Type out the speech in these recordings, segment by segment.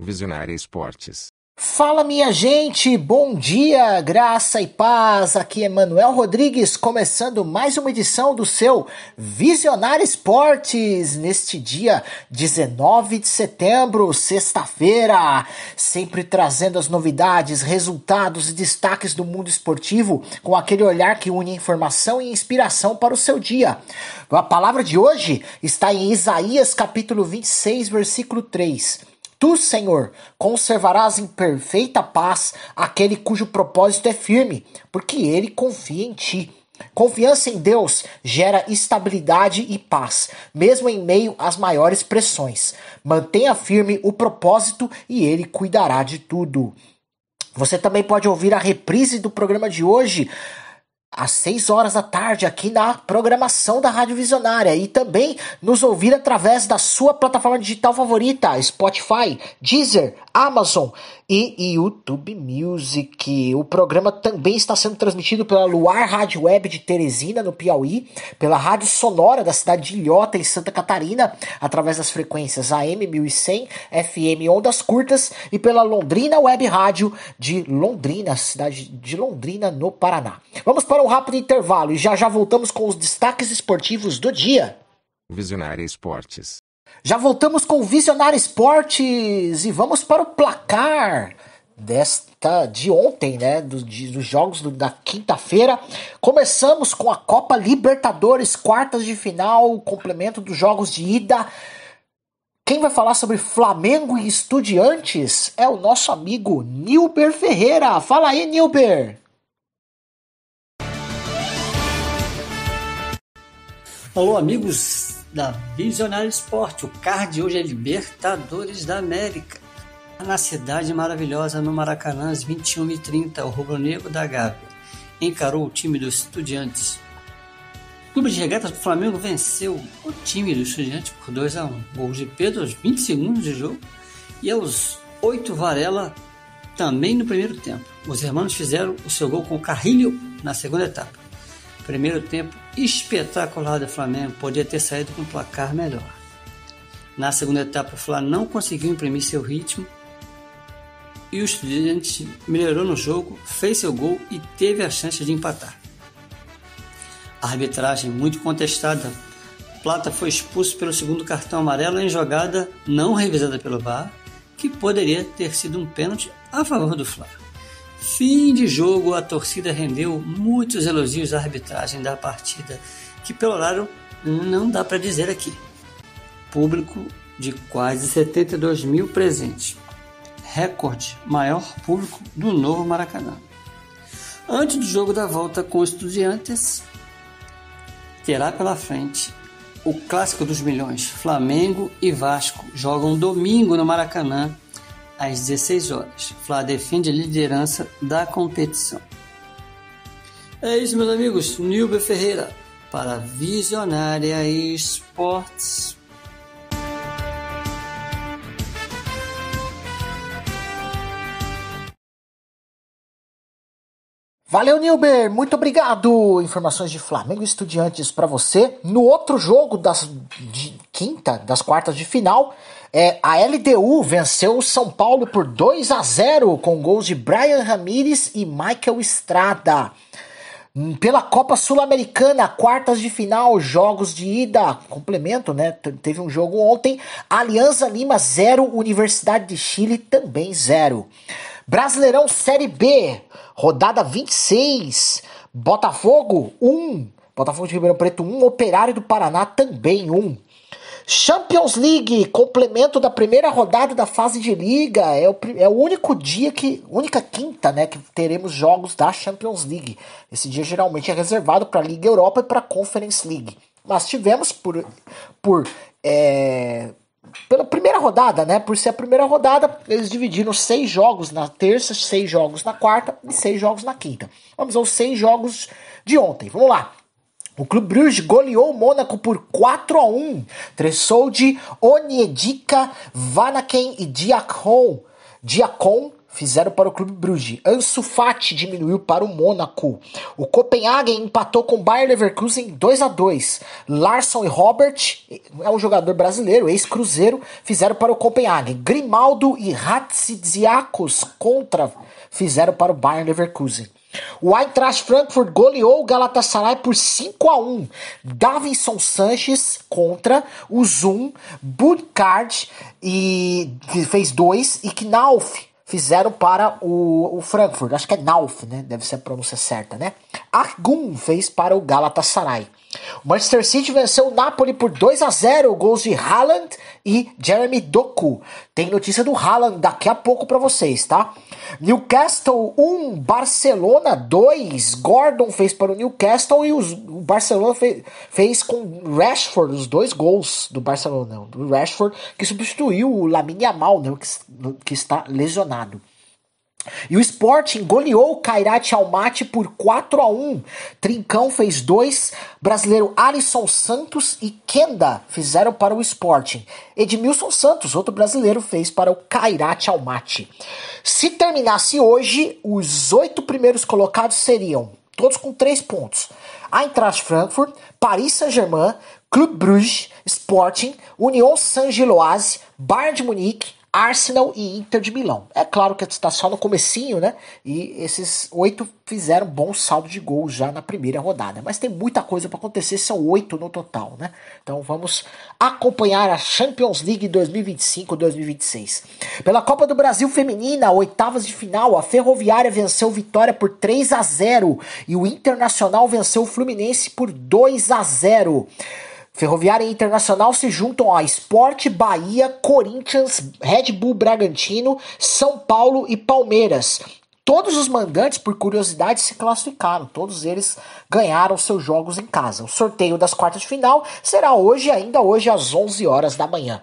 Visionária Esportes. Fala, minha gente, bom dia, graça e paz, aqui é Manuel Rodrigues, começando mais uma edição do seu Visionária Esportes, neste dia 19 de setembro, sexta-feira, sempre trazendo as novidades, resultados e destaques do mundo esportivo, com aquele olhar que une informação e inspiração para o seu dia. A palavra de hoje está em Isaías capítulo 26, versículo 3. Tu, Senhor, conservarás em perfeita paz aquele cujo propósito é firme, porque ele confia em ti. Confiança em Deus gera estabilidade e paz, mesmo em meio às maiores pressões. Mantenha firme o propósito e ele cuidará de tudo. Você também pode ouvir a reprise do programa de hoje às 6 horas da tarde, aqui na programação da Rádio Visionária, e também nos ouvir através da sua plataforma digital favorita, Spotify, Deezer, Amazon e YouTube Music. O programa também está sendo transmitido pela Luar Rádio Web de Teresina, no Piauí, pela Rádio Sonora da cidade de Ilhota, em Santa Catarina, através das frequências AM 1100, FM Ondas Curtas, e pela Londrina Web Rádio de Londrina, cidade de Londrina, no Paraná. Vamos para um rápido intervalo e já voltamos com os destaques esportivos do dia. Visionária Esportes. Já voltamos com o Visionário Esportes e vamos para o placar de ontem, né? Dos jogos da quinta-feira. Começamos com a Copa Libertadores, quartas de final, complemento dos jogos de ida. Quem vai falar sobre Flamengo e Estudiantes é o nosso amigo Nilber Ferreira. Fala aí, Nilber! Alô, amigos da Visionária Esporte. O card de hoje é Libertadores da América. Na cidade maravilhosa, no Maracanã, às 21h30, o rubro-negro da Gávea encarou o time dos Estudiantes. O clube de regatas do Flamengo venceu o time dos Estudiantes por 2-1. Gols de Pedro aos 20 segundos de jogo e aos 8 Varela também no primeiro tempo. Os irmãos fizeram o seu gol com o Carrilho na segunda etapa. Primeiro tempo espetacular do Flamengo, podia ter saído com um placar melhor. Na segunda etapa, o Flamengo não conseguiu imprimir seu ritmo e o Estudiantes melhorou no jogo, fez seu gol e teve a chance de empatar. A arbitragem muito contestada. Plata foi expulso pelo segundo cartão amarelo em jogada não revisada pelo VAR, que poderia ter sido um pênalti a favor do Flamengo. Fim de jogo, a torcida rendeu muitos elogios à arbitragem da partida, que pelo horário não dá para dizer aqui. Público de quase 72 mil presentes. Recorde, maior público do novo Maracanã. Antes do jogo da volta com os Estudiantes, terá pela frente o clássico dos milhões. Flamengo e Vasco jogam domingo no Maracanã, às 16 horas. Flá defende a liderança da competição. É isso, meus amigos. Nilber Ferreira para Visionária Esportes. Valeu, Nilber, muito obrigado. Informações de Flamengo e Estudiantes para você. No outro jogo das quartas de final, a LDU venceu o São Paulo por 2-0 com gols de Brian Ramírez e Michael Estrada. Pela Copa Sul-Americana, quartas de final, jogos de ida, complemento, né? Teve um jogo ontem, Alianza Lima 0, Universidade de Chile também 0. Brasileirão Série B, rodada 26, Botafogo 1, Botafogo de Ribeirão Preto 1, Operário do Paraná também 1. Champions League, complemento da primeira rodada da fase de liga, é o único dia única quinta, né, que teremos jogos da Champions League. Esse dia geralmente é reservado para a Liga Europa e para a Conference League. Mas tivemos pela primeira rodada, né? Por ser a primeira rodada, eles dividiram 6 jogos na terça, 6 jogos na quarta e 6 jogos na quinta. Vamos aos 6 jogos de ontem. Vamos lá. O Clube Bruges goleou o Mônaco por 4-1. Tressolde, Onyedika, Vanaken e Diakon fizeram para o Clube Brugge. Ansu Fati diminuiu para o Mônaco. O Copenhagen empatou com o Bayer Leverkusen 2-2. Larsson e Robert, é um jogador brasileiro, ex-cruzeiro, fizeram para o Copenhagen. Grimaldo e Hatzidiakos fizeram para o Bayer Leverkusen. O Eintracht Frankfurt goleou o Galatasaray por 5-1. Davinson Sanches contra o Zoom, Burkhardt e fez 2 e Knauf fizeram para o Frankfurt. Acho que é Nauf, né? Deve ser a pronúncia certa, né? Argun fez para o Galatasaray. O Manchester City venceu o Napoli por 2-0, gols de Haaland e Jeremy Doku. Tem notícia do Haaland daqui a pouco para vocês, tá? Newcastle 1, Barcelona 2. Gordon fez para o Newcastle e o Barcelona fez com Rashford os 2 gols do Barcelona. Do Rashford, que substituiu o Lamine Yamal, né, que está lesionado. E o Sporting goleou o Kairat Almaty por 4-1. Trincão fez 2. Brasileiro Alisson Santos e Kenda fizeram para o Sporting. Edmilson Santos, outro brasileiro, fez para o Kairat Almaty. Se terminasse hoje, os 8 primeiros colocados seriam, todos com 3 pontos: Eintracht Frankfurt, Paris Saint-Germain, Clube Brugge, Sporting, Union Saint-Gilloise, Bayern de Munique, Arsenal e Inter de Milão. É claro que está só no comecinho, né? E esses 8 fizeram bom saldo de gols já na primeira rodada. Mas tem muita coisa para acontecer, são 8 no total, né? Então vamos acompanhar a Champions League 2025-2026. Pela Copa do Brasil Feminina, oitavas de final, a Ferroviária venceu o Vitória por 3-0 e o Internacional venceu o Fluminense por 2-0. Ferroviária e Internacional se juntam a Sport, Bahia, Corinthians, Red Bull Bragantino, São Paulo e Palmeiras. Todos os mandantes, por curiosidade, se classificaram. Todos eles ganharam seus jogos em casa. O sorteio das quartas de final será ainda hoje às 11 horas da manhã.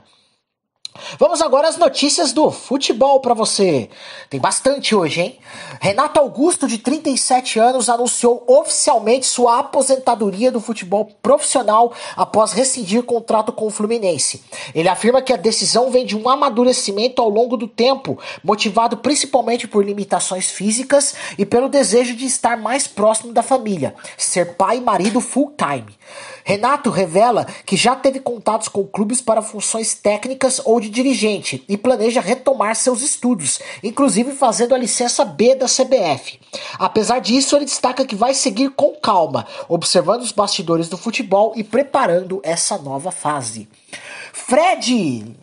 Vamos agora às notícias do futebol para você. Tem bastante hoje, hein? Renato Augusto, de 37 anos, anunciou oficialmente sua aposentadoria do futebol profissional após rescindir contrato com o Fluminense. Ele afirma que a decisão vem de um amadurecimento ao longo do tempo, motivado principalmente por limitações físicas e pelo desejo de estar mais próximo da família, ser pai e marido full-time. Renato revela que já teve contatos com clubes para funções técnicas ou de dirigente e planeja retomar seus estudos, inclusive fazendo a licença B da CBF. Apesar disso, ele destaca que vai seguir com calma, observando os bastidores do futebol e preparando essa nova fase. Fred,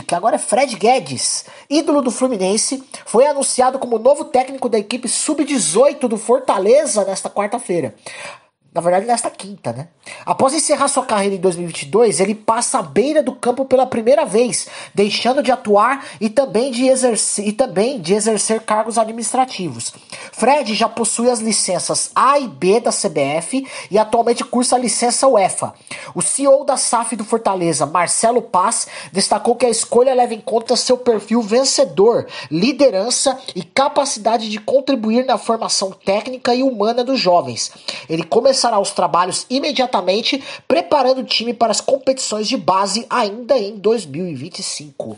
que agora é Fred Guedes, ídolo do Fluminense, foi anunciado como novo técnico da equipe sub-18 do Fortaleza nesta quarta-feira. Na verdade, nesta quinta, né? Após encerrar sua carreira em 2022, ele passa à beira do campo pela primeira vez, deixando de atuar e também de exercer cargos administrativos. Fred já possui as licenças A e B da CBF e atualmente cursa a licença UEFA. O CEO da SAF do Fortaleza, Marcelo Paz, destacou que a escolha leva em conta seu perfil vencedor, liderança e capacidade de contribuir na formação técnica e humana dos jovens. Ele começará os trabalhos imediatamente, preparando o time para as competições de base ainda em 2025.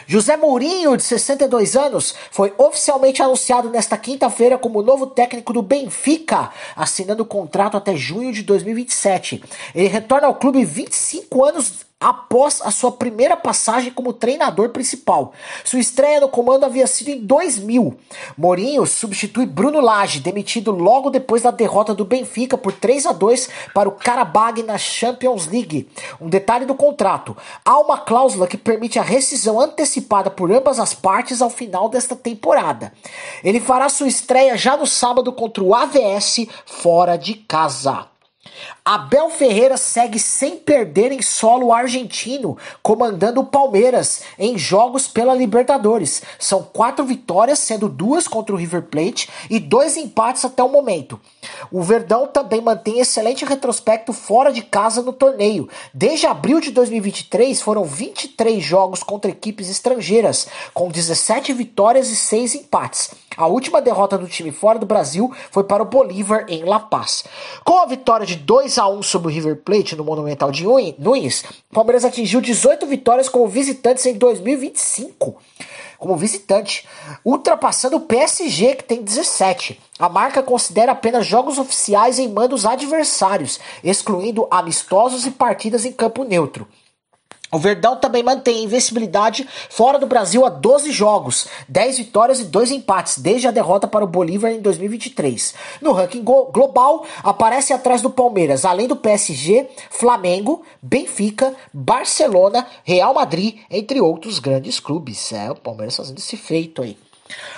José Mourinho, de 62 anos, foi oficialmente anunciado nesta quinta-feira como novo técnico do Benfica, assinando o contrato até junho de 2027. Ele retorna ao clube 25 anos após a sua primeira passagem como treinador principal. Sua estreia no comando havia sido em 2000. Mourinho substitui Bruno Lage, demitido logo depois da derrota do Benfica por 3-2 para o Qarabag na Champions League. Um detalhe do contrato: há uma cláusula que permite a rescisão antecipada por ambas as partes ao final desta temporada. Ele fará sua estreia já no sábado contra o AVS fora de casa. Abel Ferreira segue sem perder em solo argentino, comandando o Palmeiras em jogos pela Libertadores. São 4 vitórias, sendo 2 contra o River Plate e 2 empates até o momento. O Verdão também mantém excelente retrospecto fora de casa no torneio. Desde abril de 2023 foram 23 jogos contra equipes estrangeiras, com 17 vitórias e 6 empates. A última derrota do time fora do Brasil foi para o Bolívar em La Paz. Com a vitória de 2-1 sobre o River Plate no Monumental de Nunes, o Palmeiras atingiu 18 vitórias como visitantes em 2025. como visitante, ultrapassando o PSG, que tem 17. A marca considera apenas jogos oficiais em mandos adversários, excluindo amistosos e partidas em campo neutro. O Verdão também mantém invencibilidade fora do Brasil a 12 jogos, 10 vitórias e 2 empates, desde a derrota para o Bolívar em 2023. No ranking global, aparece atrás do Palmeiras, além do PSG, Flamengo, Benfica, Barcelona, Real Madrid, entre outros grandes clubes. O Palmeiras fazendo esse feito aí.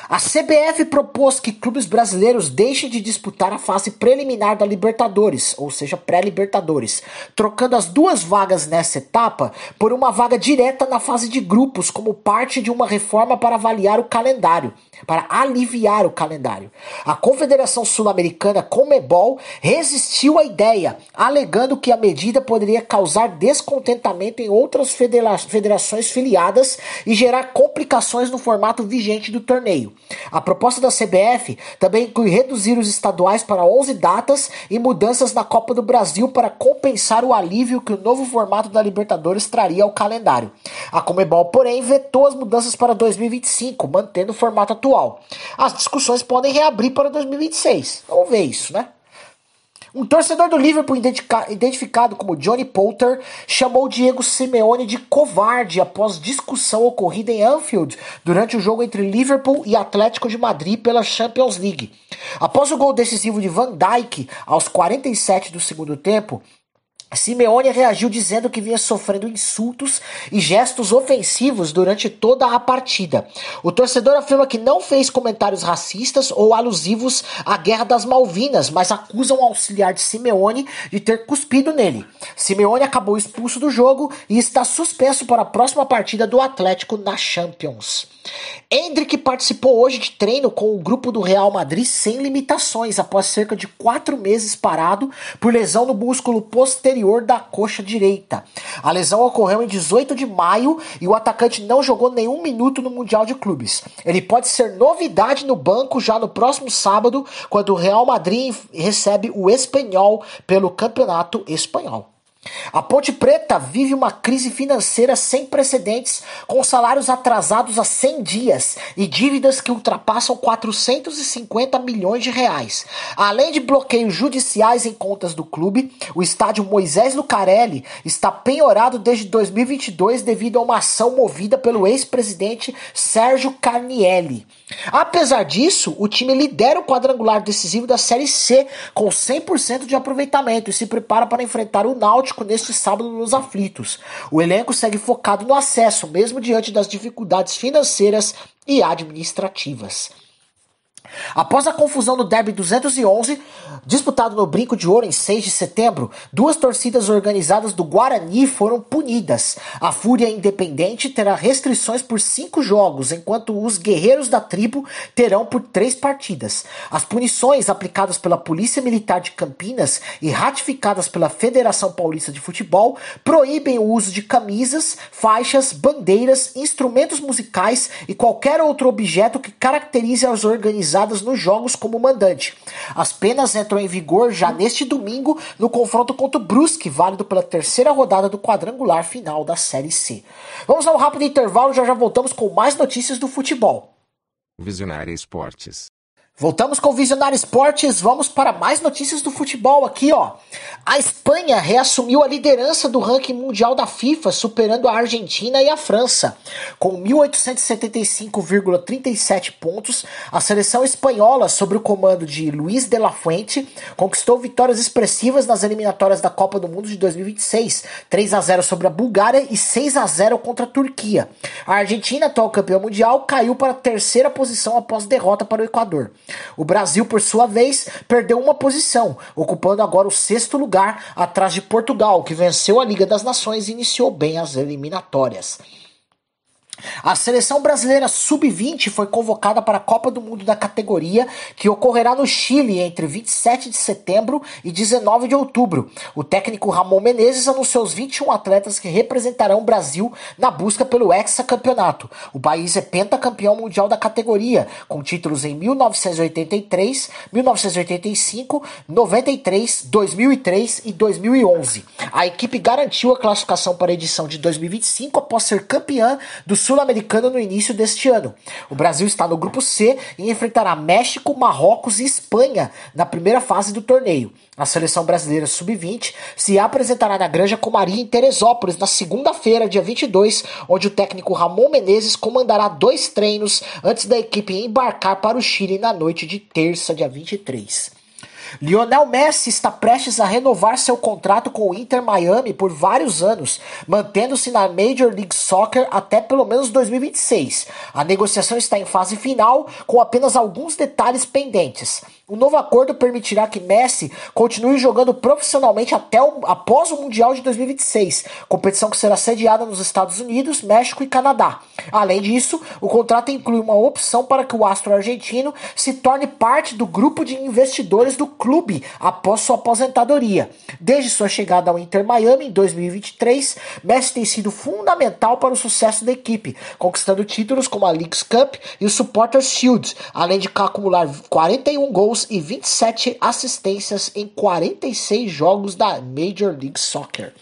A CBF propôs que clubes brasileiros deixem de disputar a fase preliminar da Libertadores, ou seja, pré-Libertadores, trocando as 2 vagas nessa etapa por uma vaga direta na fase de grupos, como parte de uma reforma para aliviar o calendário. A Confederação Sul-Americana, Conmebol, resistiu à ideia, alegando que a medida poderia causar descontentamento em outras federações filiadas e gerar complicações no formato vigente do torneio. A proposta da CBF também inclui reduzir os estaduais para 11 datas e mudanças na Copa do Brasil para compensar o alívio que o novo formato da Libertadores traria ao calendário. A Conmebol, porém, vetou as mudanças para 2025, mantendo o formato atual. As discussões podem reabrir para 2026. Vamos ver isso, né? Um torcedor do Liverpool, identificado como Johnny Poulter, chamou Diego Simeone de covarde após discussão ocorrida em Anfield durante o jogo entre Liverpool e Atlético de Madrid pela Champions League. Após o gol decisivo de Van Dijk aos 47 do segundo tempo, Simeone reagiu dizendo que vinha sofrendo insultos e gestos ofensivos durante toda a partida. O torcedor afirma que não fez comentários racistas ou alusivos à Guerra das Malvinas, mas acusa um auxiliar de Simeone de ter cuspido nele. Simeone acabou expulso do jogo e está suspenso para a próxima partida do Atlético na Champions. Endrick participou hoje de treino com o grupo do Real Madrid sem limitações, após cerca de 4 meses parado por lesão no músculo posterior da coxa direita. A lesão ocorreu em 18 de maio e o atacante não jogou nenhum minuto no Mundial de Clubes. Ele pode ser novidade no banco já no próximo sábado, quando o Real Madrid recebe o Espanyol pelo Campeonato Espanhol. A Ponte Preta vive uma crise financeira sem precedentes, com salários atrasados há 100 dias e dívidas que ultrapassam 450 milhões de reais. Além de bloqueios judiciais em contas do clube, o estádio Moisés Lucarelli está penhorado desde 2022 devido a uma ação movida pelo ex-presidente Sérgio Carnielli. Apesar disso, o time lidera o quadrangular decisivo da Série C com 100% de aproveitamento e se prepara para enfrentar o Náutico neste sábado nos aflitos. O elenco segue focado no acesso, mesmo diante das dificuldades financeiras e administrativas. Após a confusão no Derby 211, disputado no Brinco de Ouro em 6 de setembro, 2 torcidas organizadas do Guarani foram punidas. A Fúria Independente terá restrições por 5 jogos, enquanto os Guerreiros da Tribo terão por 3 partidas. As punições aplicadas pela Polícia Militar de Campinas e ratificadas pela Federação Paulista de Futebol proíbem o uso de camisas, faixas, bandeiras, instrumentos musicais e qualquer outro objeto que caracterize as organizadas nos jogos como mandante. As penas entram em vigor já neste domingo no confronto contra o Brusque, válido pela 3ª rodada do quadrangular final da Série C. Vamos a um rápido intervalo, já voltamos com mais notícias do futebol. Visionária Esportes. Voltamos com o Visionário Esportes, vamos para mais notícias do futebol aqui, ó. A Espanha reassumiu a liderança do ranking mundial da FIFA, superando a Argentina e a França. Com 1.875,37 pontos, a seleção espanhola, sob o comando de Luis de la Fuente, conquistou vitórias expressivas nas eliminatórias da Copa do Mundo de 2026, 3-0 sobre a Bulgária e 6-0 contra a Turquia. A Argentina, atual campeã mundial, caiu para a 3ª posição após derrota para o Equador. O Brasil, por sua vez, perdeu uma posição, ocupando agora o 6º lugar, atrás de Portugal, que venceu a Liga das Nações e iniciou bem as eliminatórias. A seleção brasileira sub-20 foi convocada para a Copa do Mundo da categoria, que ocorrerá no Chile entre 27 de setembro e 19 de outubro. O técnico Ramon Menezes anunciou os 21 atletas que representarão o Brasil na busca pelo hexacampeonato. O país é pentacampeão mundial da categoria, com títulos em 1983, 1985, 93, 2003 e 2011. A equipe garantiu a classificação para a edição de 2025 após ser campeã do Sul-Americano sul-americano no início deste ano. O Brasil está no grupo C e enfrentará México, Marrocos e Espanha na primeira fase do torneio. A seleção brasileira sub-20 se apresentará na Granja Comari em Teresópolis na segunda-feira, dia 22, onde o técnico Ramon Menezes comandará 2 treinos antes da equipe embarcar para o Chile na noite de terça, dia 23. Lionel Messi está prestes a renovar seu contrato com o Inter Miami por vários anos, mantendo-se na Major League Soccer até pelo menos 2026. A negociação está em fase final, com apenas alguns detalhes pendentes. O novo acordo permitirá que Messi continue jogando profissionalmente após o Mundial de 2026, competição que será sediada nos Estados Unidos, México e Canadá. Além disso, o contrato inclui uma opção para que o astro argentino se torne parte do grupo de investidores do clube após sua aposentadoria. Desde sua chegada ao Inter Miami em 2023, Messi tem sido fundamental para o sucesso da equipe, conquistando títulos como a Leagues Cup e o Supporters Shield, além de acumular 41 gols e 27 assistências em 46 jogos da Major League Soccer.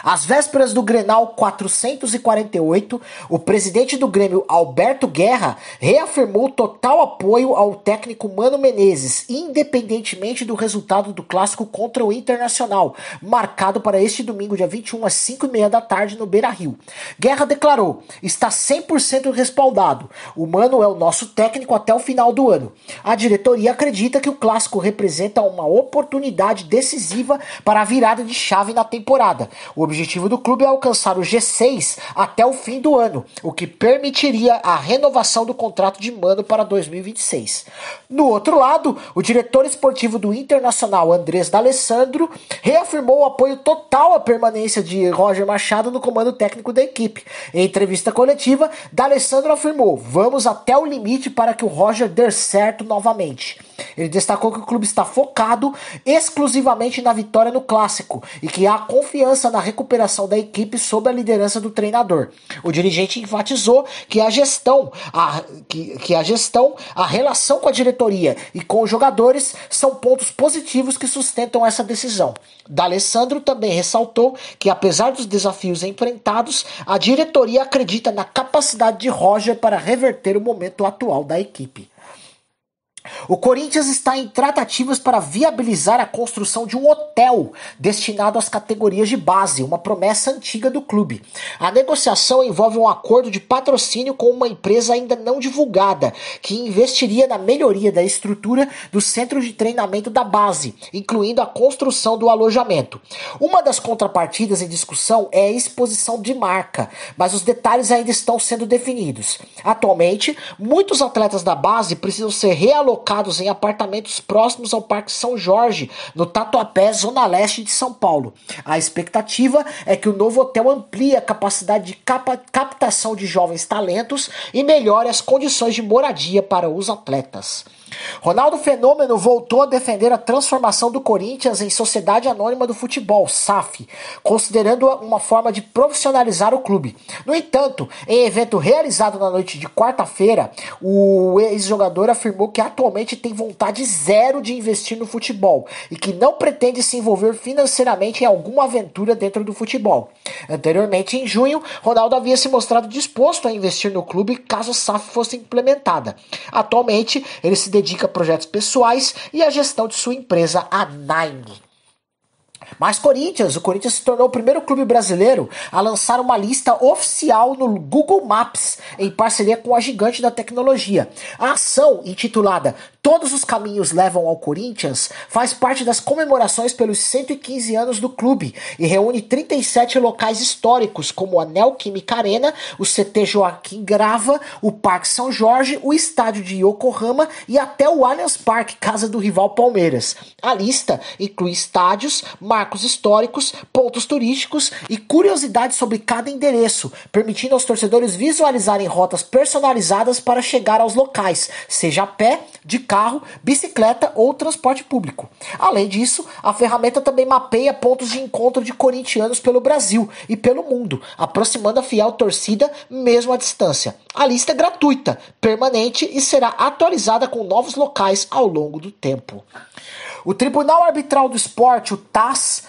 Às vésperas do Grenal 448, o presidente do Grêmio, Alberto Guerra, reafirmou total apoio ao técnico Mano Menezes, independentemente do resultado do clássico contra o Internacional, marcado para este domingo, dia 21, às 5h30 da tarde, no Beira-Rio. Guerra declarou: está 100% respaldado. O Mano é o nosso técnico até o final do ano. A diretoria acredita que o clássico representa uma oportunidade decisiva para a virada de chave na temporada. O objetivo do clube é alcançar o G6 até o fim do ano, o que permitiria a renovação do contrato de Mano para 2026. No outro lado, o diretor esportivo do Internacional, Andrés D'Alessandro, reafirmou o apoio total à permanência de Roger Machado no comando técnico da equipe. Em entrevista coletiva, D'Alessandro afirmou: vamos até o limite para que o Roger dê certo novamente. Ele destacou que o clube está focado exclusivamente na vitória no clássico e que há confiança na recuperação da equipe sob a liderança do treinador. O dirigente enfatizou que a gestão, a relação com a diretoria e com os jogadores são pontos positivos que sustentam essa decisão. D'Alessandro também ressaltou que, apesar dos desafios enfrentados, a diretoria acredita na capacidade de Roger para reverter o momento atual da equipe. O Corinthians está em tratativas para viabilizar a construção de um hotel destinado às categorias de base, uma promessa antiga do clube. A negociação envolve um acordo de patrocínio com uma empresa ainda não divulgada, que investiria na melhoria da estrutura do centro de treinamento da base, incluindo a construção do alojamento. Uma das contrapartidas em discussão é a exposição de marca, mas os detalhes ainda estão sendo definidos. Atualmente, muitos atletas da base precisam ser realocados em apartamentos próximos ao Parque São Jorge, no Tatuapé, zona leste de São Paulo. A expectativa é que o novo hotel amplie a capacidade de captação de jovens talentos e melhore as condições de moradia para os atletas. Ronaldo Fenômeno voltou a defender a transformação do Corinthians em Sociedade Anônima do Futebol, SAF, considerando-a uma forma de profissionalizar o clube. No entanto, em evento realizado na noite de quarta-feira, o ex-jogador afirmou que atualmente tem vontade zero de investir no futebol e que não pretende se envolver financeiramente em alguma aventura dentro do futebol. Anteriormente, em junho, Ronaldo havia se mostrado disposto a investir no clube caso a SAF fosse implementada. Atualmente, ele se dedica a projetos pessoais e à gestão de sua empresa, a Nine. Mas o Corinthians se tornou o primeiro clube brasileiro a lançar uma lista oficial no Google Maps, em parceria com a gigante da tecnologia. A ação, intitulada Todos os Caminhos Levam ao Corinthians, faz parte das comemorações pelos 115 anos do clube e reúne 37 locais históricos, como a Neoquímica Arena, o CT Joaquim Grava, o Parque São Jorge, o estádio de Yokohama e até o Allianz Parque, casa do rival Palmeiras. A lista inclui estádios, marcos históricos, pontos turísticos e curiosidades sobre cada endereço, permitindo aos torcedores visualizarem rotas personalizadas para chegar aos locais, seja a pé, de carro, bicicleta ou transporte público. Além disso, a ferramenta também mapeia pontos de encontro de corintianos pelo Brasil e pelo mundo, aproximando a fiel torcida mesmo à distância. A lista é gratuita, permanente e será atualizada com novos locais ao longo do tempo. O Tribunal Arbitral do Esporte, o TAS,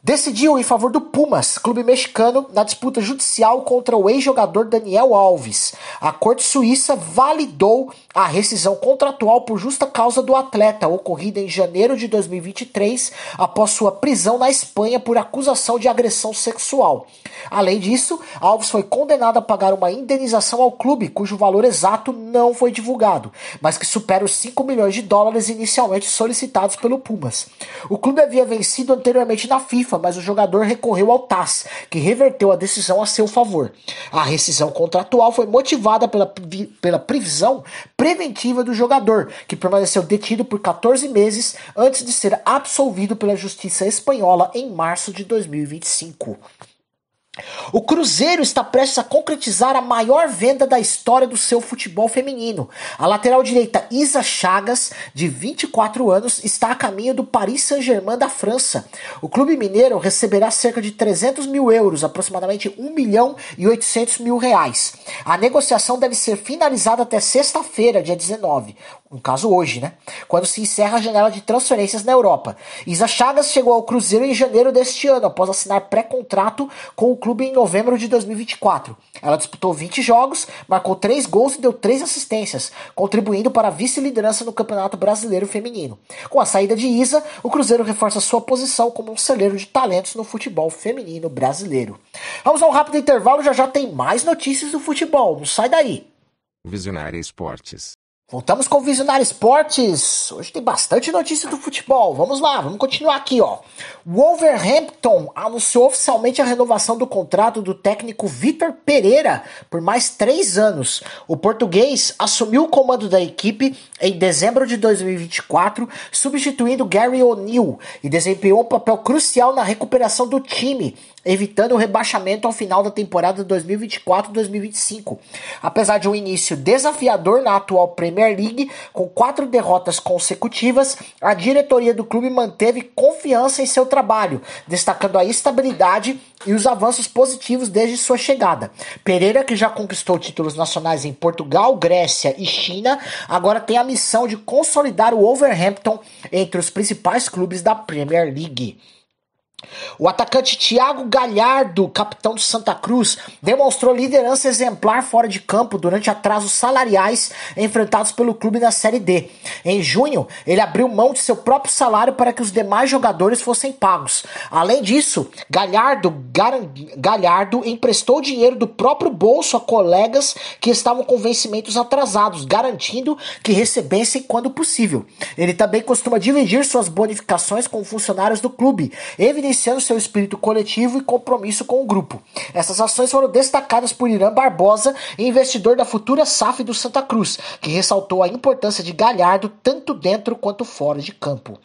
decidiu em favor do Pumas, clube mexicano, na disputa judicial contra o ex-jogador Daniel Alves. A Corte Suíça validou a rescisão contratual por justa causa do atleta, ocorrida em janeiro de 2023, após sua prisão na Espanha por acusação de agressão sexual. Além disso, Alves foi condenado a pagar uma indenização ao clube, cujo valor exato não foi divulgado, mas que supera os 5 milhões de dólares inicialmente solicitados pelo Pumas. O clube havia vencido anteriormente na FIFA, mas o jogador recorreu ao TAS, que reverteu a decisão a seu favor. A rescisão contratual foi motivada pela prisão preventiva do jogador, que permaneceu detido por 14 meses antes de ser absolvido pela justiça espanhola em março de 2025. O Cruzeiro está prestes a concretizar a maior venda da história do seu futebol feminino. A lateral direita Isa Chagas, de 24 anos, está a caminho do Paris Saint-Germain da França. O clube mineiro receberá cerca de 300 mil euros, aproximadamente 1 milhão e 800 mil reais. A negociação deve ser finalizada até sexta-feira, dia 19. No caso hoje, né? Quando se encerra a janela de transferências na Europa. Isa Chagas chegou ao Cruzeiro em janeiro deste ano, após assinar pré-contrato com o clube em novembro de 2024. Ela disputou 20 jogos, marcou 3 gols e deu 3 assistências, contribuindo para a vice-liderança no Campeonato Brasileiro Feminino. Com a saída de Isa, o Cruzeiro reforça sua posição como um celeiro de talentos no futebol feminino brasileiro. Vamos a um rápido intervalo, já tem mais notícias do futebol. Não sai daí. Visionária Esportes. Voltamos com o Visionário Esportes. Hoje tem bastante notícia do futebol. Vamos lá, vamos continuar aqui, ó. O Wolverhampton anunciou oficialmente a renovação do contrato do técnico Vitor Pereira por mais 3 anos. O português assumiu o comando da equipe em dezembro de 2024, substituindo Gary O'Neill, e desempenhou um papel crucial na recuperação do time, evitando o rebaixamento ao final da temporada 2024-2025. Apesar de um início desafiador na atual Premier League, com 4 derrotas consecutivas, a diretoria do clube manteve confiança em seu trabalho, destacando a estabilidade e os avanços positivos desde sua chegada. Pereira, que já conquistou títulos nacionais em Portugal, Grécia e China, agora tem a missão de consolidar o Wolverhampton entre os principais clubes da Premier League. O atacante Thiago Galhardo, capitão do Santa Cruz, demonstrou liderança exemplar fora de campo durante atrasos salariais enfrentados pelo clube na Série D. Em junho, ele abriu mão de seu próprio salário para que os demais jogadores fossem pagos. Além disso, Galhardo emprestou dinheiro do próprio bolso a colegas que estavam com vencimentos atrasados, garantindo que recebessem quando possível. Ele também costuma dividir suas bonificações com funcionários do clube, evidenciando seu espírito coletivo e compromisso com o grupo. Essas ações foram destacadas por Irã Barbosa, investidor da futura SAF do Santa Cruz, que ressaltou a importância de Galhardo tanto dentro quanto fora de campo.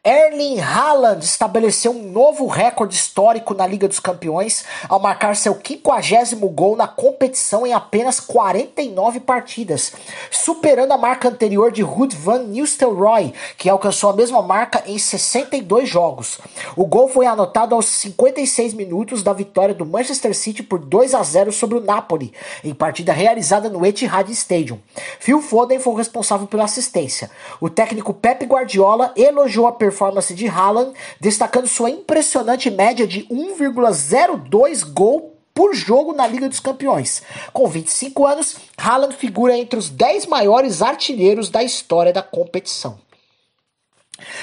Erling Haaland estabeleceu um novo recorde histórico na Liga dos Campeões ao marcar seu 50º gol na competição em apenas 49 partidas, superando a marca anterior de Ruud van Nistelrooy, que alcançou a mesma marca em 62 jogos. O gol foi anotado aos 56 minutos da vitória do Manchester City por 2-0 sobre o Napoli, em partida realizada no Etihad Stadium. Phil Foden foi o responsável pela assistência. O técnico Pep Guardiola elogiou a performance de Haaland, destacando sua impressionante média de 1,02 gol por jogo na Liga dos Campeões. Com 25 anos, Haaland figura entre os 10 maiores artilheiros da história da competição.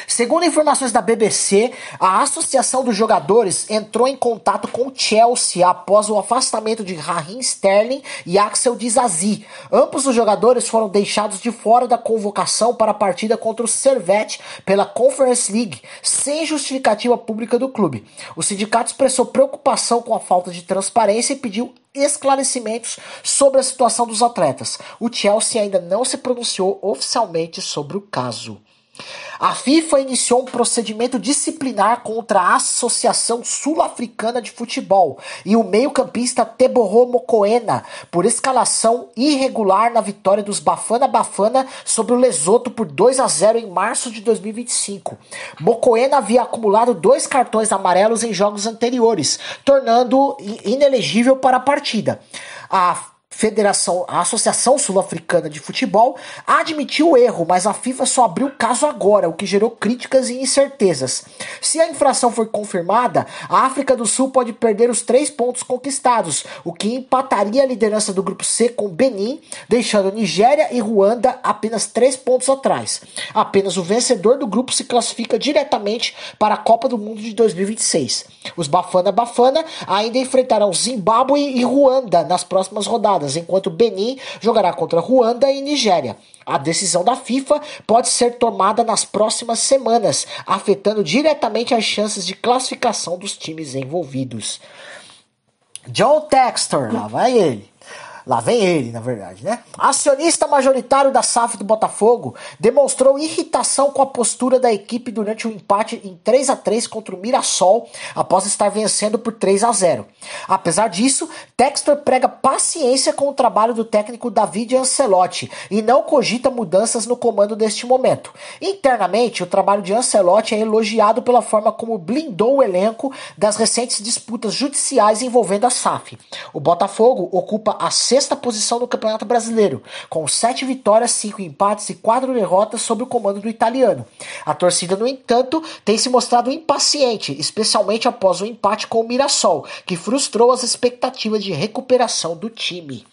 Segundo informações da BBC, a Associação dos Jogadores entrou em contato com o Chelsea após o afastamento de Raheem Sterling e Axel Disasi. Ambos os jogadores foram deixados de fora da convocação para a partida contra o Servette pela Conference League, sem justificativa pública do clube. O sindicato expressou preocupação com a falta de transparência e pediu esclarecimentos sobre a situação dos atletas. O Chelsea ainda não se pronunciou oficialmente sobre o caso. A FIFA iniciou um procedimento disciplinar contra a Associação Sul-Africana de Futebol e o meio-campista Teboho Mokoena por escalação irregular na vitória dos Bafana Bafana sobre o Lesoto por 2-0 em março de 2025. Mokoena havia acumulado 2 cartões amarelos em jogos anteriores, tornando-o inelegível para a partida. A A Associação Sul-Africana de Futebol admitiu o erro, mas a FIFA só abriu o caso agora, o que gerou críticas e incertezas. Se a infração for confirmada, a África do Sul pode perder os 3 pontos conquistados, o que empataria a liderança do grupo C com Benin, deixando Nigéria e Ruanda apenas 3 pontos atrás. Apenas o vencedor do grupo se classifica diretamente para a Copa do Mundo de 2026. Os Bafana Bafana ainda enfrentarão Zimbábue e Ruanda nas próximas rodadas, enquanto Benin jogará contra Ruanda e Nigéria. A decisão da FIFA pode ser tomada nas próximas semanas, afetando diretamente as chances de classificação dos times envolvidos. John Textor, lá vem ele, na verdade, né? Acionista majoritário da SAF do Botafogo, demonstrou irritação com a postura da equipe durante o empate em 3-3 contra o Mirassol, após estar vencendo por 3-0. Apesar disso, Textor prega paciência com o trabalho do técnico David Ancelotti e não cogita mudanças no comando neste momento. Internamente, o trabalho de Ancelotti é elogiado pela forma como blindou o elenco das recentes disputas judiciais envolvendo a SAF. O Botafogo ocupa a 6ª posição no Campeonato Brasileiro, com 7 vitórias, 5 empates e 4 derrotas sob o comando do italiano. A torcida, no entanto, tem se mostrado impaciente, especialmente após o empate com o Mirassol, que frustrou as expectativas de recuperação do time.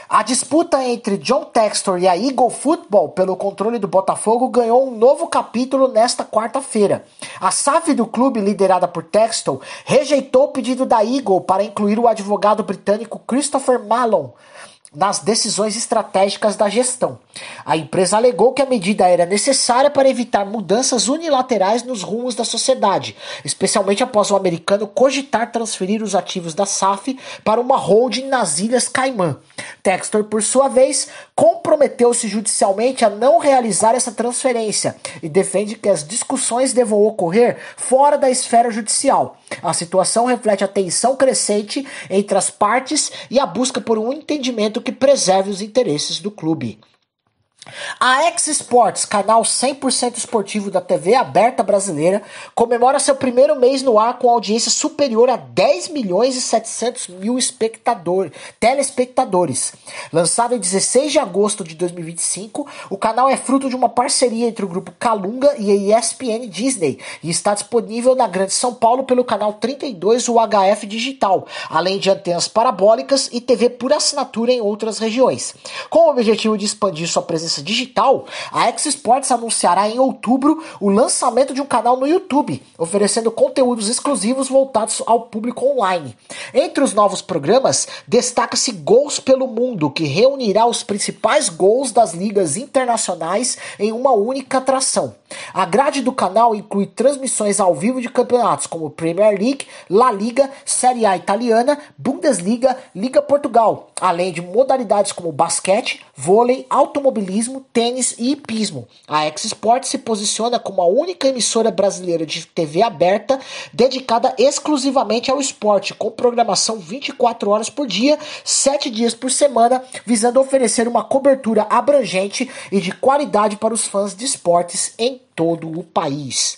A disputa entre John Textor e a Eagle Football pelo controle do Botafogo ganhou um novo capítulo nesta quarta-feira. A SAF do clube, liderada por Textor, rejeitou o pedido da Eagle para incluir o advogado britânico Christopher Malone nas decisões estratégicas da gestão. A empresa alegou que a medida era necessária para evitar mudanças unilaterais nos rumos da sociedade, especialmente após o americano cogitar transferir os ativos da SAF para uma holding nas Ilhas Caimã. Textor, por sua vez, comprometeu-se judicialmente a não realizar essa transferência e defende que as discussões devam ocorrer fora da esfera judicial. A situação reflete a tensão crescente entre as partes e a busca por um entendimento que preserve os interesses do clube. A X Sports, canal 100% esportivo da TV aberta brasileira, comemora seu primeiro mês no ar com audiência superior a 10.700.000 telespectadores. Lançado em 16 de agosto de 2025, o canal é fruto de uma parceria entre o grupo Calunga e a ESPN Disney e está disponível na Grande São Paulo pelo canal 32 UHF Digital, além de antenas parabólicas e TV por assinatura em outras regiões. Com o objetivo de expandir sua presença digital, a X Sports anunciará em outubro o lançamento de um canal no YouTube, oferecendo conteúdos exclusivos voltados ao público online. Entre os novos programas, destaca-se Gols pelo Mundo, que reunirá os principais gols das ligas internacionais em uma única atração. A grade do canal inclui transmissões ao vivo de campeonatos como Premier League, La Liga, Série A italiana, Bundesliga, Liga Portugal, além de modalidades como basquete, vôlei, automobilismo, tênis e hipismo. A X Sports se posiciona como a única emissora brasileira de TV aberta dedicada exclusivamente ao esporte, com programação 24 horas por dia, 7 dias por semana, visando oferecer uma cobertura abrangente e de qualidade para os fãs de esportes em todo o país.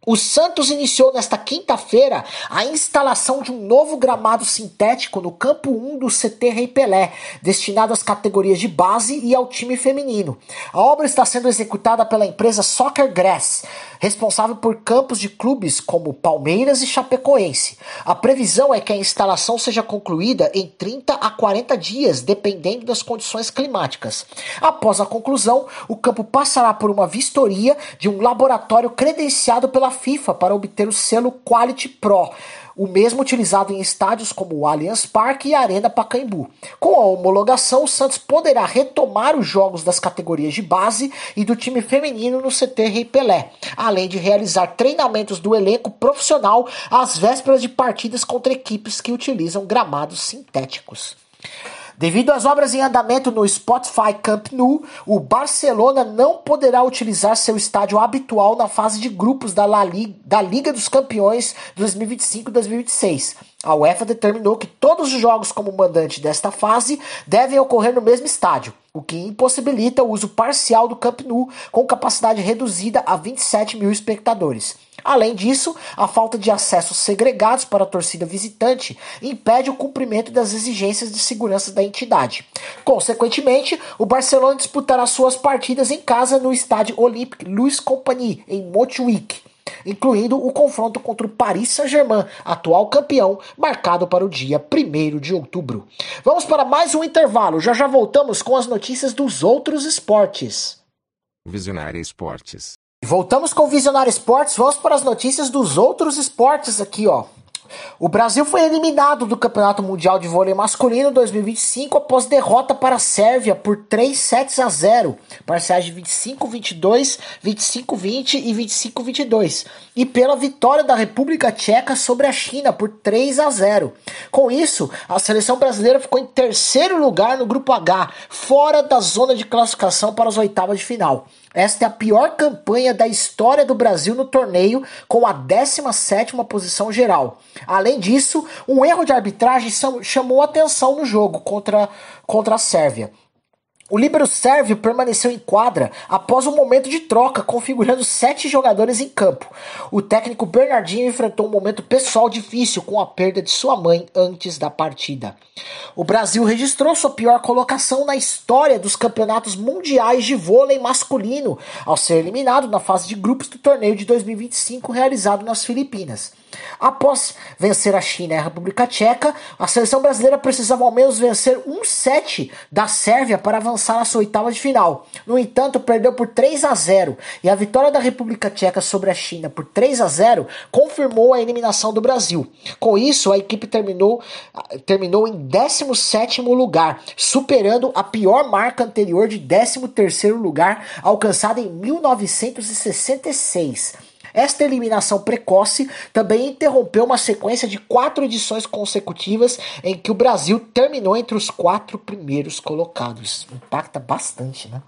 O Santos iniciou nesta quinta-feira a instalação de um novo gramado sintético no campo 1 do CT Rei Pelé, destinado às categorias de base e ao time feminino. A obra está sendo executada pela empresa Soccer Grass, responsável por campos de clubes como Palmeiras e Chapecoense. A previsão é que a instalação seja concluída em 30 a 40 dias, dependendo das condições climáticas. Após a conclusão, o campo passará por uma vistoria de um laboratório credenciado pela FIFA para obter o selo Quality Pro, o mesmo utilizado em estádios como o Allianz Parque e a Arena Pacaembu. Com a homologação, o Santos poderá retomar os jogos das categorias de base e do time feminino no CT Rei Pelé, além de realizar treinamentos do elenco profissional às vésperas de partidas contra equipes que utilizam gramados sintéticos. Devido às obras em andamento no Spotify Camp Nou, o Barcelona não poderá utilizar seu estádio habitual na fase de grupos da Liga dos Campeões 2025-2026. A UEFA determinou que todos os jogos como mandante desta fase devem ocorrer no mesmo estádio, o que impossibilita o uso parcial do Camp Nou, com capacidade reduzida a 27 mil espectadores. Além disso, a falta de acessos segregados para a torcida visitante impede o cumprimento das exigências de segurança da entidade. Consequentemente, o Barcelona disputará suas partidas em casa no estádio Olympique Louis Compagnie, em Montjuic, incluindo o confronto contra o Paris Saint-Germain, atual campeão, marcado para o dia 1º de outubro. Vamos para mais um intervalo, já voltamos com as notícias dos outros esportes. Visionária Esportes. Voltamos com o Visionário Esportes, vamos para as notícias dos outros esportes aqui, ó. O Brasil foi eliminado do Campeonato Mundial de Vôlei Masculino 2025 após derrota para a Sérvia por 3-0, parciais de 25-22, 25-20 e 25-22, e pela vitória da República Tcheca sobre a China por 3-0. Com isso, a seleção brasileira ficou em terceiro lugar no Grupo H, fora da zona de classificação para as oitavas de final. Esta é a pior campanha da história do Brasil no torneio, com a 17ª posição geral. Além disso, um erro de arbitragem chamou atenção no jogo contra a Sérvia. O líbero sérvio permaneceu em quadra após um momento de troca, configurando 7 jogadores em campo. O técnico Bernardinho enfrentou um momento pessoal difícil com a perda de sua mãe antes da partida. O Brasil registrou sua pior colocação na história dos campeonatos mundiais de vôlei masculino, ao ser eliminado na fase de grupos do torneio de 2025 realizado nas Filipinas. Após vencer a China e a República Tcheca, a seleção brasileira precisava ao menos vencer um set da Sérvia para avançar na sua oitava de final. No entanto, perdeu por 3-0 e a vitória da República Tcheca sobre a China por 3-0 confirmou a eliminação do Brasil. Com isso, a equipe terminou em 17º lugar, superando a pior marca anterior de 13º lugar, alcançada em 1966. Esta eliminação precoce também interrompeu uma sequência de 4 edições consecutivas em que o Brasil terminou entre os 4 primeiros colocados. Impacta bastante, né?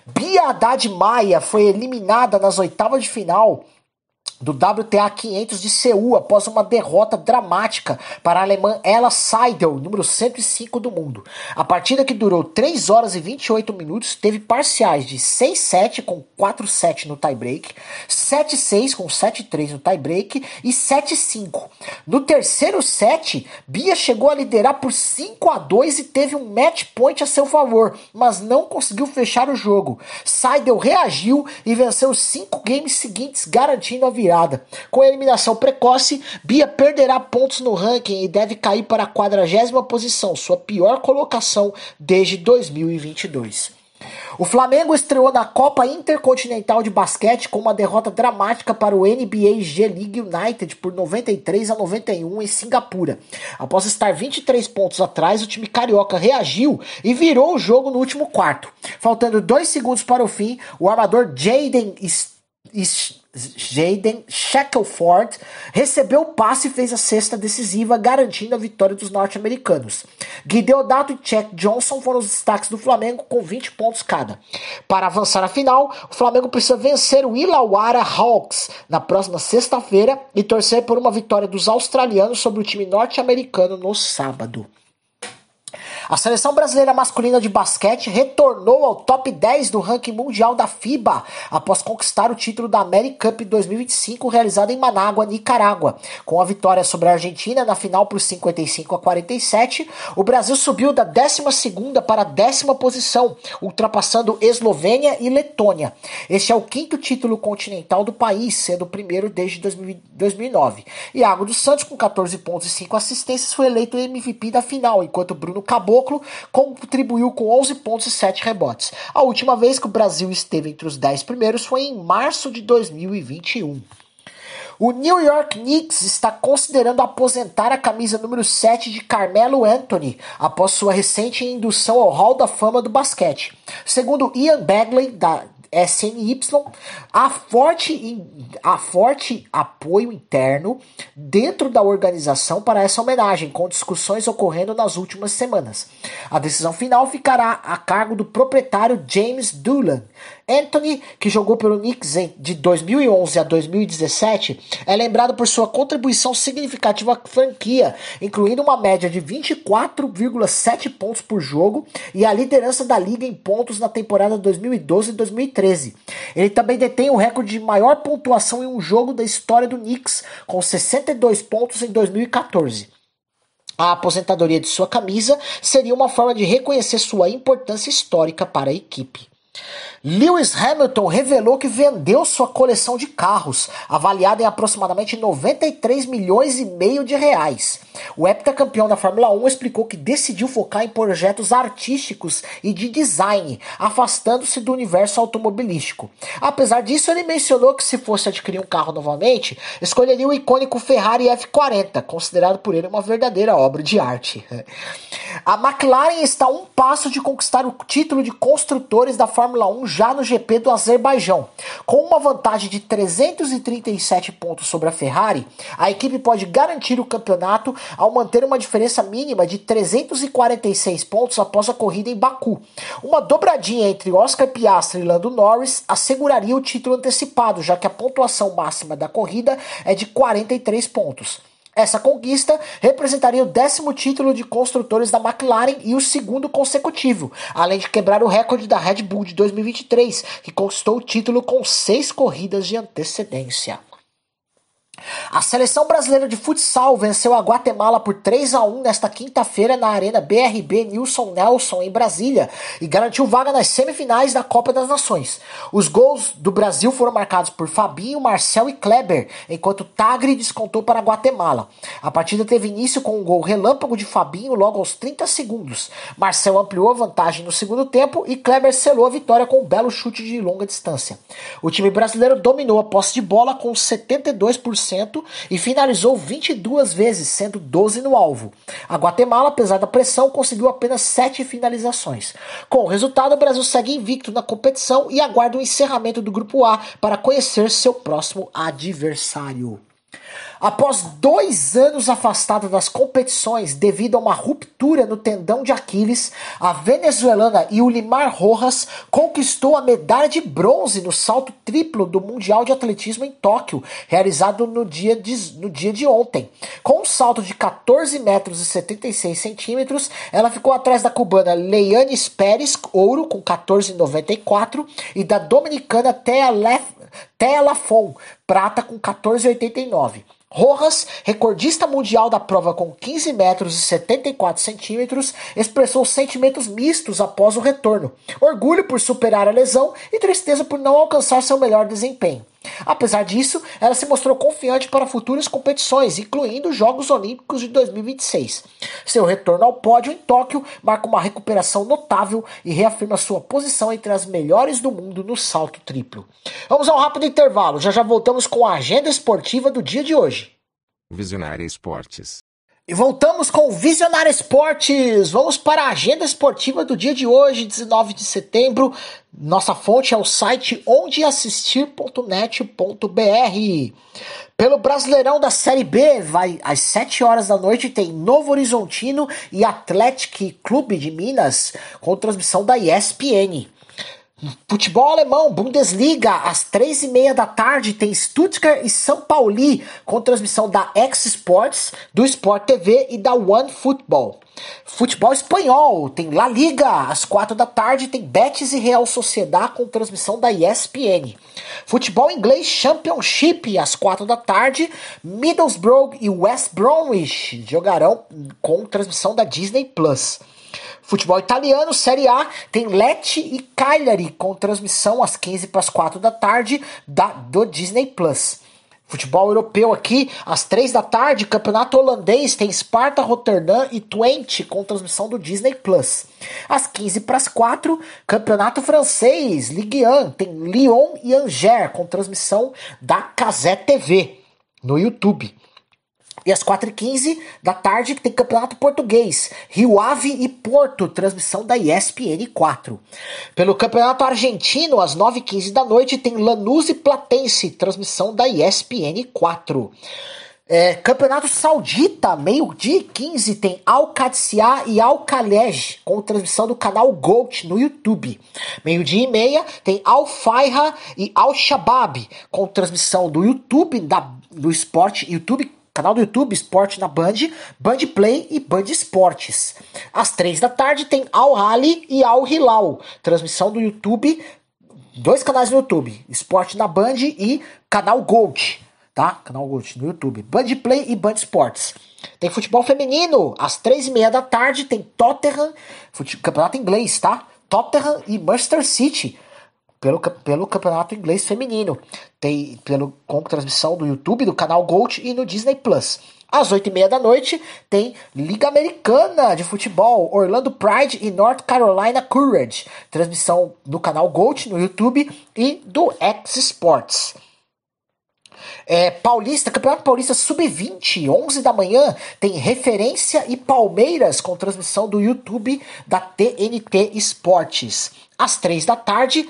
Bia Haddad Maia foi eliminada nas oitavas de final do WTA 500 de Seul após uma derrota dramática para a alemã Ella Seidel, número 105 do mundo. A partida, que durou 3 horas e 28 minutos, teve parciais de 6-7 com 4-7 no tie-break, 7-6 com 7-3 no tie-break e 7-5. No terceiro set, Bia chegou a liderar por 5-2 e teve um match point a seu favor, mas não conseguiu fechar o jogo. Seidel reagiu e venceu os 5 games seguintes, garantindo a virada. Com a eliminação precoce, Bia perderá pontos no ranking e deve cair para a 40ª posição, sua pior colocação desde 2022. O Flamengo estreou na Copa Intercontinental de Basquete com uma derrota dramática para o NBA G-League United por 93-91 em Singapura. Após estar 23 pontos atrás, o time carioca reagiu e virou o jogo no último quarto. Faltando 2 segundos para o fim, o armador Jaden Shackelford recebeu o passe e fez a cesta decisiva, garantindo a vitória dos norte-americanos. Gui Deodato e Chet Johnson foram os destaques do Flamengo, com 20 pontos cada. Para avançar à final, o Flamengo precisa vencer o Illawarra Hawks na próxima sexta-feira e torcer por uma vitória dos australianos sobre o time norte-americano no sábado. A seleção brasileira masculina de basquete retornou ao top 10 do ranking mundial da FIBA após conquistar o título da America Cup 2025 realizado em Manágua, Nicarágua. Com a vitória sobre a Argentina na final por 55-47, o Brasil subiu da 12ª para a 10ª posição, ultrapassando Eslovênia e Letônia. Este é o 5º título continental do país, sendo o primeiro desde 2009. Iago dos Santos, com 14 pontos e 5 assistências, foi eleito MVP da final, enquanto Bruno Caboclo contribuiu com 11 pontos e 7 rebotes. A última vez que o Brasil esteve entre os 10 primeiros foi em março de 2021. O New York Knicks está considerando aposentar a camisa número 7 de Carmelo Anthony após sua recente indução ao Hall da Fama do basquete. Segundo Ian Bagley, da SNY, há forte apoio interno dentro da organização para essa homenagem, com discussões ocorrendo nas últimas semanas. A decisão final ficará a cargo do proprietário James Dolan. Anthony, que jogou pelo Knicks de 2011 a 2017, é lembrado por sua contribuição significativa à franquia, incluindo uma média de 24,7 pontos por jogo e a liderança da liga em pontos na temporada 2012 e 2013. 2013. Ele também detém o recorde de maior pontuação em um jogo da história do Knicks, com 62 pontos em 2014. A aposentadoria de sua camisa seria uma forma de reconhecer sua importância histórica para a equipe. Lewis Hamilton revelou que vendeu sua coleção de carros, avaliada em aproximadamente 93 milhões e meio de reais. O heptacampeão da Fórmula 1 explicou que decidiu focar em projetos artísticos e de design, afastando-se do universo automobilístico. Apesar disso, ele mencionou que se fosse adquirir um carro novamente, escolheria o icônico Ferrari F40, considerado por ele uma verdadeira obra de arte. A McLaren está a um passo de conquistar o título de construtores da Fórmula 1 já no GP do Azerbaijão. Com uma vantagem de 337 pontos sobre a Ferrari, a equipe pode garantir o campeonato ao manter uma diferença mínima de 346 pontos após a corrida em Baku. Uma dobradinha entre Oscar Piastri e Lando Norris asseguraria o título antecipado, já que a pontuação máxima da corrida é de 43 pontos. Essa conquista representaria o 10º título de construtores da McLaren e o 2º consecutivo, além de quebrar o recorde da Red Bull de 2023, que conquistou o título com 6 corridas de antecedência. A seleção brasileira de futsal venceu a Guatemala por 3-1 nesta quinta-feira na Arena BRB Nilson Nelson, em Brasília, e garantiu vaga nas semifinais da Copa das Nações. Os gols do Brasil foram marcados por Fabinho, Marcel e Kleber, enquanto Tagre descontou para a Guatemala. A partida teve início com um gol relâmpago de Fabinho logo aos 30 segundos. Marcel ampliou a vantagem no segundo tempo e Kleber selou a vitória com um belo chute de longa distância. O time brasileiro dominou a posse de bola com 72%, e finalizou 22 vezes, sendo 12 no alvo. A Guatemala, apesar da pressão, conseguiu apenas 7 finalizações. Com o resultado, o Brasil segue invicto na competição e aguarda o encerramento do Grupo A para conhecer seu próximo adversário. Após 2 anos afastada das competições devido a uma ruptura no tendão de Aquiles, a venezuelana Yulimar Rojas conquistou a medalha de bronze no salto triplo do Mundial de Atletismo em Tóquio, realizado no dia de ontem. Com um salto de 14 metros e 76 centímetros, ela ficou atrás da cubana Leianes Pérez, ouro, com 14,94, e da dominicana Thea Lafon, prata, com 14,89. Rojas, recordista mundial da prova com 15 metros e 74 centímetros, expressou sentimentos mistos após o retorno. Orgulho por superar a lesão e tristeza por não alcançar seu melhor desempenho. Apesar disso, ela se mostrou confiante para futuras competições, incluindo os Jogos Olímpicos de 2026. Seu retorno ao pódio em Tóquio marca uma recuperação notável e reafirma sua posição entre as melhores do mundo no salto triplo. Vamos a um rápido intervalo, já voltamos com a agenda esportiva do dia de hoje. Visionária Esportes. E voltamos com o Visionária Esportes. Vamos para a agenda esportiva do dia de hoje, 19 de setembro. Nossa fonte é o site ondeassistir.net.br. Pelo Brasileirão da Série B, às 7 horas da noite, tem Novo Horizontino e Atlético Clube de Minas, com transmissão da ESPN. Futebol alemão, Bundesliga, às 3h30 da tarde tem Stuttgart e São Pauli, com transmissão da X Sports, do Sport TV e da One Football. Futebol espanhol, tem La Liga, às 4 da tarde tem Betis e Real Sociedad, com transmissão da ESPN. Futebol inglês Championship, às 4 da tarde, Middlesbrough e West Bromwich jogarão com transmissão da Disney Plus. Futebol italiano, Série A, tem Lecce e Cagliari, com transmissão às 15:45 da tarde do Disney Plus. Futebol europeu aqui, às 3 da tarde, campeonato holandês, tem Sparta Rotterdam e Twente, com transmissão do Disney Plus. Às 15:04, campeonato francês, Ligue 1, tem Lyon e Angers, com transmissão da Cazé TV, no YouTube. E às 4h15 da tarde tem campeonato português, Rio Ave e Porto, transmissão da ESPN 4. Pelo campeonato argentino, às 9h15 da noite tem Lanús e Platense, transmissão da ESPN 4. Campeonato Saudita, meio-dia e 15, tem Al-Qadsiya e Al-Khalej, com transmissão do canal GOAT no YouTube. Meio-dia e meia, tem Al-Fayha e Al-Shabaab, com transmissão do YouTube, do Esporte, canal do YouTube, Esporte na Band, Band Play e Band Esportes. Às 3 da tarde tem Al-Ahly e Al-Hilal, transmissão do YouTube, 2 canais no YouTube, Esporte na Band e Canal Gold, tá? Canal Gold no YouTube, Band Play e Band Esportes. Tem futebol feminino, às 3h30 da tarde, tem Tottenham, campeonato inglês, tá? Tottenham e Manchester City, pelo campeonato inglês feminino. Tem com transmissão do YouTube, do canal Gold e no Disney Plus. Às 8h30 da noite tem Liga Americana de Futebol, Orlando Pride e North Carolina Courage. Transmissão do canal Gold no YouTube e do X Sports. Campeonato Paulista Sub-20, 11 da manhã, tem Referência e Palmeiras com transmissão do YouTube da TNT Esportes. Às 3 da tarde,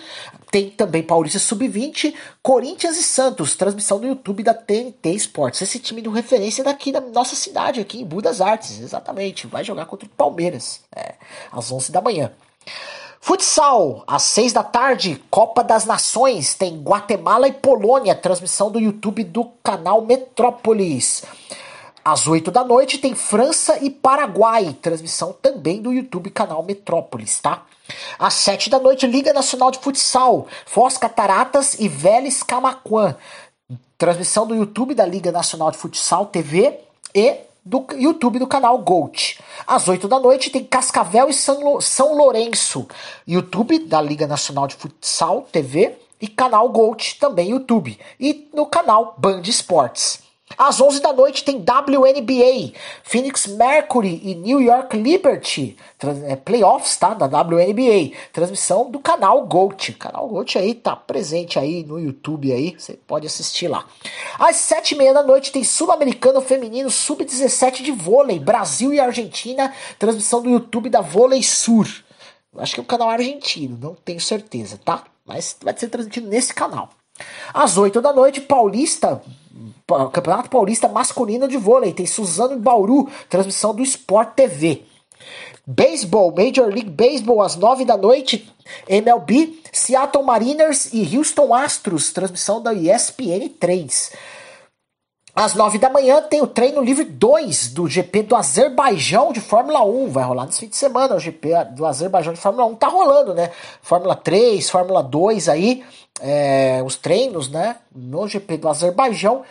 tem também Paulista Sub-20, Corinthians e Santos, transmissão do YouTube da TNT Esportes. Esse time do Referência é daqui da nossa cidade, aqui em Budas Artes, exatamente, vai jogar contra o Palmeiras, às 11 da manhã. Futsal, às 6 da tarde, Copa das Nações, tem Guatemala e Polônia, transmissão do YouTube do canal Metrópolis. Às 8 da noite tem França e Paraguai, transmissão também do YouTube canal Metrópolis, tá? Às 7 da noite, Liga Nacional de Futsal, Foz Cataratas e Vélez Camaquã, transmissão do YouTube da Liga Nacional de Futsal TV e do YouTube do canal Gold. Às 8 da noite tem Cascavel e São Lourenço, YouTube da Liga Nacional de Futsal TV e canal Gold também YouTube. E no canal Band Esportes. Às 11 da noite tem WNBA, Phoenix Mercury e New York Liberty, playoffs, tá? Da WNBA, transmissão do canal Gold. O canal Gold aí tá presente aí no YouTube aí, você pode assistir lá. Às 7h30 da noite tem Sul-Americano Feminino Sub-17 de vôlei, Brasil e Argentina, transmissão do YouTube da Vôlei Sur. Acho que é um canal argentino, não tenho certeza, tá? Mas vai ser transmitido nesse canal. Às 8 da noite, Campeonato Paulista Masculino de Vôlei, tem Suzano e Bauru, transmissão do Sport TV. Beisebol, Major League Baseball, às 9 da noite, MLB, Seattle Mariners e Houston Astros, transmissão da ESPN 3. Às 9 da manhã tem o treino livre 2 do GP do Azerbaijão de Fórmula 1. Vai rolar nesse fim de semana. O GP do Azerbaijão de Fórmula 1 tá rolando, né? Fórmula 3, Fórmula 2 aí. Os treinos, né? No GP do Azerbaijão.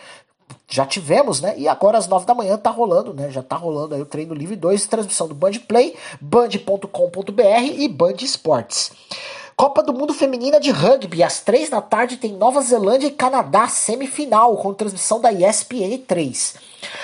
Já tivemos, né? E agora às 9 da manhã tá rolando, né? Já tá rolando aí o treino livre 2, transmissão do Band Play, band.com.br e Band Esportes. Copa do Mundo Feminina de Rugby, às 3 da tarde tem Nova Zelândia e Canadá, semifinal, com transmissão da ESPN 3.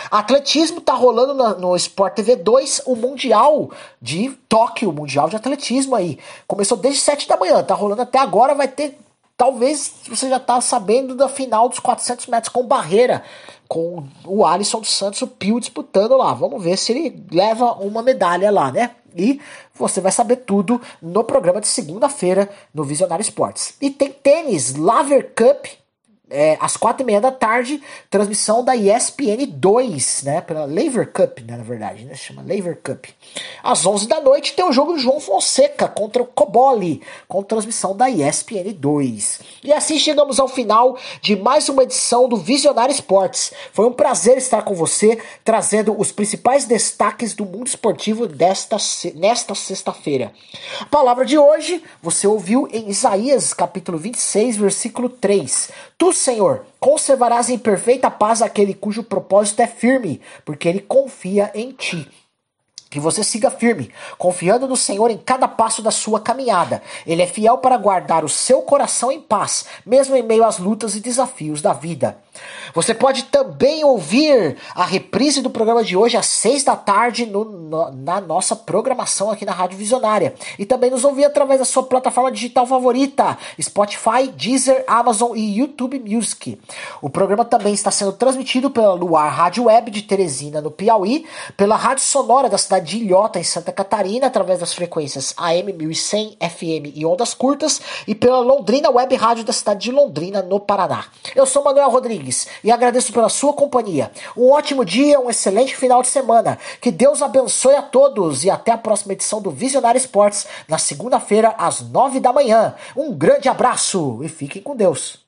Atletismo tá rolando no Sport TV 2, o Mundial de Tóquio, o Mundial de Atletismo aí. Começou desde 7 da manhã, tá rolando até agora, vai ter, talvez você já tá sabendo da final dos 400 metros com barreira, com o Alisson dos Santos, o Pio disputando lá. Vamos ver se ele leva uma medalha lá, né? E você vai saber tudo no programa de segunda-feira no Visionário Esportes. E tem tênis, Laver Cup, às 4h30 da tarde, transmissão da ESPN 2, né? Pela Laver Cup, né, na verdade, né? Se chama Laver Cup. Às 11 da noite tem o jogo do João Fonseca contra o Coboli, com transmissão da ESPN 2. E assim chegamos ao final de mais uma edição do Visionário Esportes. Foi um prazer estar com você, trazendo os principais destaques do mundo esportivo nesta sexta-feira. A palavra de hoje você ouviu em Isaías, capítulo 26, versículo 3. Tu, Senhor, conservarás em perfeita paz aquele cujo propósito é firme, porque ele confia em ti. Que você siga firme, confiando no Senhor em cada passo da sua caminhada. Ele é fiel para guardar o seu coração em paz, mesmo em meio às lutas e desafios da vida. Você pode também ouvir a reprise do programa de hoje às 6 da tarde na nossa programação aqui na Rádio Visionária. E também nos ouvir através da sua plataforma digital favorita, Spotify, Deezer, Amazon e YouTube Music. O programa também está sendo transmitido pela Luar Rádio Web de Teresina, no Piauí, pela Rádio Sonora da cidade de Ilhota, em Santa Catarina, através das frequências AM 1100, FM e ondas curtas, e pela Londrina Web Rádio da cidade de Londrina, no Paraná. Eu sou Manuel Rodrigues e agradeço pela sua companhia. Um ótimo dia, um excelente final de semana. Que Deus abençoe a todos e até a próxima edição do Visionário Esportes, na segunda-feira, às 9 da manhã. Um grande abraço e fiquem com Deus.